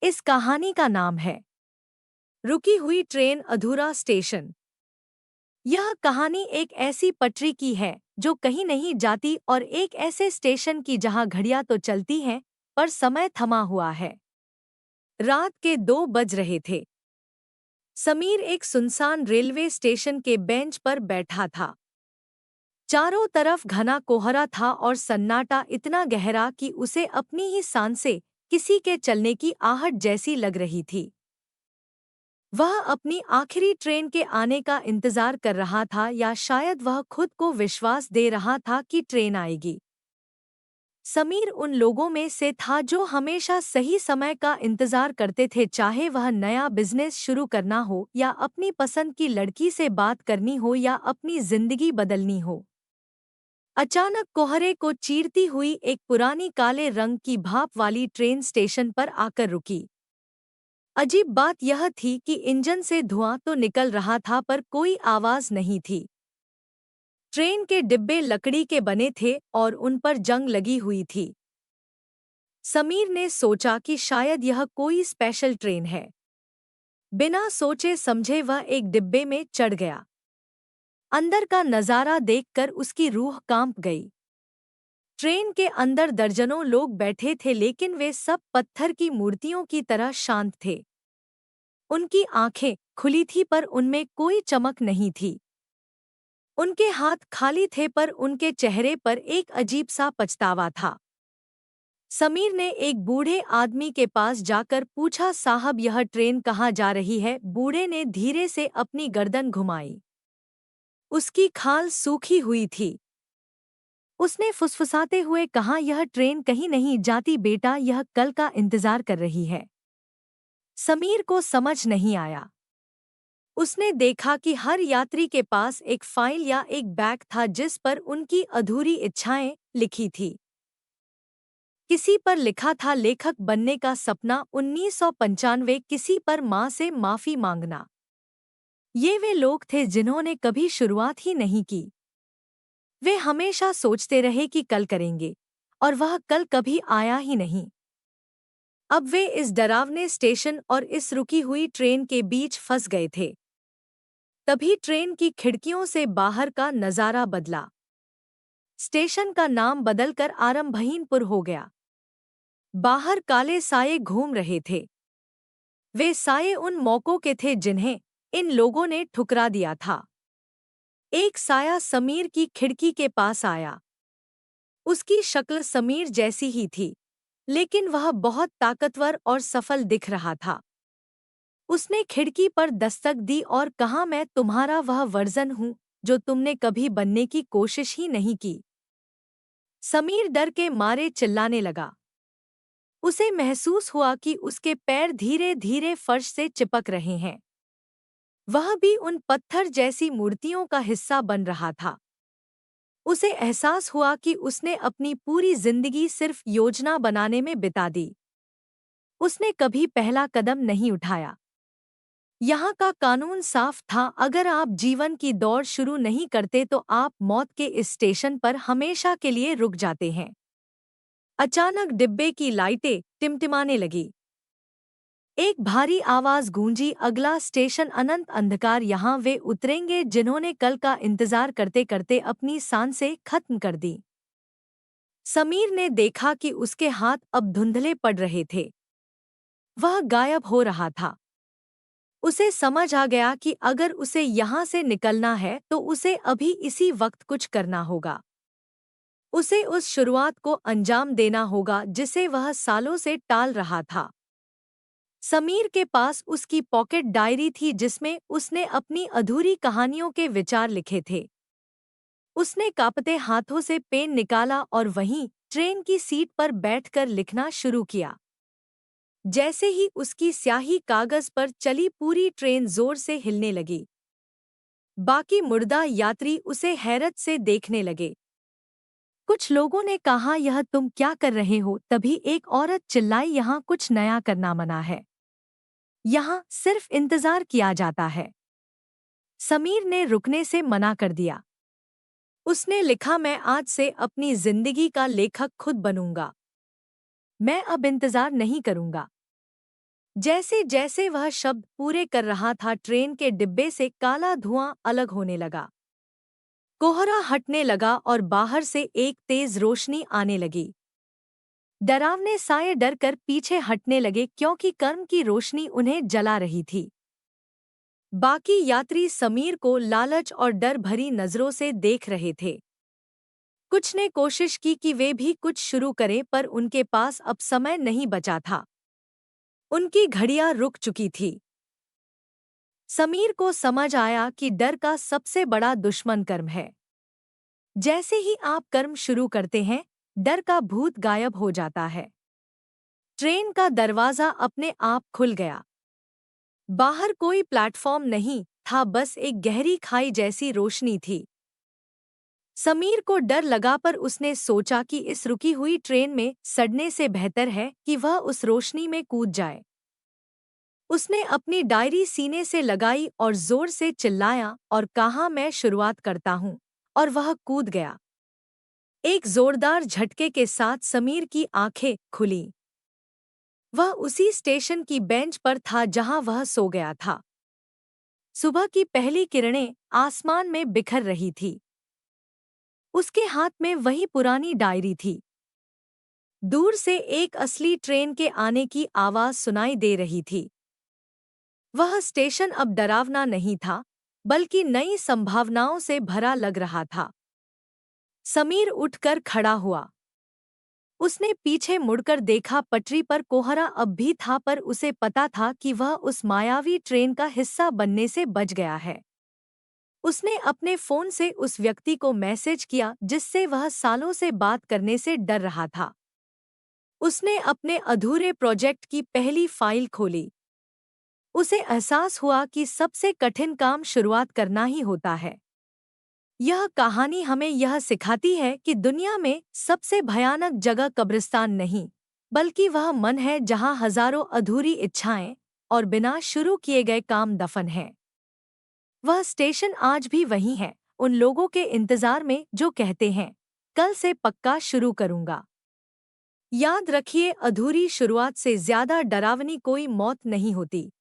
इस कहानी का नाम है रुकी हुई ट्रेन अधूरा स्टेशन। यह कहानी एक ऐसी पटरी की है जो कहीं नहीं जाती और एक ऐसे स्टेशन की जहां घड़ियां तो चलती हैं पर समय थमा हुआ है। रात के 2 बज रहे थे। समीर एक सुनसान रेलवे स्टेशन के बेंच पर बैठा था। चारों तरफ घना कोहरा था और सन्नाटा इतना गहरा कि उसे अपनी ही सांसें किसी के चलने की आहट जैसी लग रही थी। वह अपनी आखिरी ट्रेन के आने का इंतजार कर रहा था या शायद वह खुद को विश्वास दे रहा था कि ट्रेन आएगी। समीर उन लोगों में से था जो हमेशा सही समय का इंतजार करते थे, चाहे वह नया बिजनेस शुरू करना हो या अपनी पसंद की लड़की से बात करनी हो या अपनी जिंदगी बदलनी हो। अचानक कोहरे को चीरती हुई एक पुरानी काले रंग की भाप वाली ट्रेन स्टेशन पर आकर रुकी। अजीब बात यह थी कि इंजन से धुआं तो निकल रहा था पर कोई आवाज नहीं थी। ट्रेन के डिब्बे लकड़ी के बने थे और उन पर जंग लगी हुई थी। समीर ने सोचा कि शायद यह कोई स्पेशल ट्रेन है। बिना सोचे समझे वह एक डिब्बे में चढ़ गया। अंदर का नजारा देखकर उसकी रूह कांप गई। ट्रेन के अंदर दर्जनों लोग बैठे थे लेकिन वे सब पत्थर की मूर्तियों की तरह शांत थे। उनकी आंखें खुली थी पर उनमें कोई चमक नहीं थी। उनके हाथ खाली थे पर उनके चेहरे पर एक अजीब सा पछतावा था। समीर ने एक बूढ़े आदमी के पास जाकर पूछा, साहब यह ट्रेन कहाँ जा रही है? बूढ़े ने धीरे से अपनी गर्दन घुमाई। उसकी खाल सूखी हुई थी। उसने फुसफुसाते हुए कहा, यह ट्रेन कहीं नहीं जाती बेटा, यह कल का इंतजार कर रही है। समीर को समझ नहीं आया। उसने देखा कि हर यात्री के पास एक फाइल या एक बैग था जिस पर उनकी अधूरी इच्छाएं लिखी थी। किसी पर लिखा था लेखक बनने का सपना 1995, किसी पर माँ से माफी मांगना। ये वे लोग थे जिन्होंने कभी शुरुआत ही नहीं की। वे हमेशा सोचते रहे कि कल करेंगे और वह कल कभी आया ही नहीं। अब वे इस डरावने स्टेशन और इस रुकी हुई ट्रेन के बीच फंस गए थे। तभी ट्रेन की खिड़कियों से बाहर का नजारा बदला। स्टेशन का नाम बदलकर आरंभहीनपुर हो गया। बाहर काले साये घूम रहे थे। वे साये उन मौकों के थे जिन्हें इन लोगों ने ठुकरा दिया था। एक साया समीर की खिड़की के पास आया। उसकी शक्ल समीर जैसी ही थी, लेकिन वह बहुत ताकतवर और सफल दिख रहा था। उसने खिड़की पर दस्तक दी और कहा, मैं तुम्हारा वह वर्जन हूँ जो तुमने कभी बनने की कोशिश ही नहीं की। समीर डर के मारे चिल्लाने लगा। उसे महसूस हुआ कि उसके पैर धीरे धीरे फर्श से चिपक रहे हैं। वह भी उन पत्थर जैसी मूर्तियों का हिस्सा बन रहा था। उसे एहसास हुआ कि उसने अपनी पूरी जिंदगी सिर्फ योजना बनाने में बिता दी। उसने कभी पहला कदम नहीं उठाया। यहाँ का कानून साफ था, अगर आप जीवन की दौड़ शुरू नहीं करते तो आप मौत के इस स्टेशन पर हमेशा के लिए रुक जाते हैं। अचानक डिब्बे की लाइटें टिमटिमाने लगी। एक भारी आवाज गूंजी, अगला स्टेशन अनंत अंधकार, यहाँ वे उतरेंगे जिन्होंने कल का इंतजार करते करते अपनी सांसें खत्म कर दी। समीर ने देखा कि उसके हाथ अब धुंधले पड़ रहे थे। वह गायब हो रहा था। उसे समझ आ गया कि अगर उसे यहाँ से निकलना है तो उसे अभी इसी वक्त कुछ करना होगा। उसे उस शुरुआत को अंजाम देना होगा जिसे वह सालों से टाल रहा था। समीर के पास उसकी पॉकेट डायरी थी जिसमें उसने अपनी अधूरी कहानियों के विचार लिखे थे। उसने कांपते हाथों से पेन निकाला और वहीं ट्रेन की सीट पर बैठकर लिखना शुरू किया। जैसे ही उसकी स्याही कागज पर चली, पूरी ट्रेन जोर से हिलने लगी। बाकी मुर्दा यात्री उसे हैरत से देखने लगे। कुछ लोगों ने कहा, यह तुम क्या कर रहे हो? तभी एक औरत चिल्लाई, यहाँ कुछ नया करना मना है। यहाँ सिर्फ इंतजार किया जाता है। समीर ने रुकने से मना कर दिया। उसने लिखा, मैं आज से अपनी जिंदगी का लेखक खुद बनूंगा। मैं अब इंतजार नहीं करूंगा। जैसे जैसे वह शब्द पूरे कर रहा था, ट्रेन के डिब्बे से काला धुआं अलग होने लगा। कोहरा हटने लगा और बाहर से एक तेज रोशनी आने लगी। डरावने साए डर कर पीछे हटने लगे क्योंकि कर्म की रोशनी उन्हें जला रही थी। बाकी यात्री समीर को लालच और डर भरी नजरों से देख रहे थे। कुछ ने कोशिश की कि वे भी कुछ शुरू करें, पर उनके पास अब समय नहीं बचा था। उनकी घड़ियां रुक चुकी थी। समीर को समझ आया कि डर का सबसे बड़ा दुश्मन कर्म है। जैसे ही आप कर्म शुरू करते हैं, डर का भूत गायब हो जाता है। ट्रेन का दरवाजा अपने आप खुल गया। बाहर कोई प्लेटफॉर्म नहीं था, बस एक गहरी खाई जैसी रोशनी थी। समीर को डर लगा, पर उसने सोचा कि इस रुकी हुई ट्रेन में सड़ने से बेहतर है कि वह उस रोशनी में कूद जाए। उसने अपनी डायरी सीने से लगाई और जोर से चिल्लाया और कहा, मैं शुरुआत करता हूँ। और वह कूद गया। एक जोरदार झटके के साथ समीर की आंखें खुलीं। वह उसी स्टेशन की बेंच पर था जहां वह सो गया था। सुबह की पहली किरणें आसमान में बिखर रही थी। उसके हाथ में वही पुरानी डायरी थी। दूर से एक असली ट्रेन के आने की आवाज सुनाई दे रही थी। वह स्टेशन अब डरावना नहीं था, बल्कि नई संभावनाओं से भरा लग रहा था। समीर उठकर खड़ा हुआ। उसने पीछे मुड़कर देखा। पटरी पर कोहरा अब भी था, पर उसे पता था कि वह उस मायावी ट्रेन का हिस्सा बनने से बच गया है। उसने अपने फोन से उस व्यक्ति को मैसेज किया जिससे वह सालों से बात करने से डर रहा था। उसने अपने अधूरे प्रोजेक्ट की पहली फाइल खोली। उसे एहसास हुआ कि सबसे कठिन काम शुरुआत करना ही होता है। यह कहानी हमें यह सिखाती है कि दुनिया में सबसे भयानक जगह कब्रिस्तान नहीं, बल्कि वह मन है जहां हजारों अधूरी इच्छाएं और बिना शुरू किए गए काम दफन हैं। वह स्टेशन आज भी वही है, उन लोगों के इंतजार में जो कहते हैं, कल से पक्का शुरू करूंगा। याद रखिए, अधूरी शुरुआत से ज्यादा डरावनी कोई मौत नहीं होती।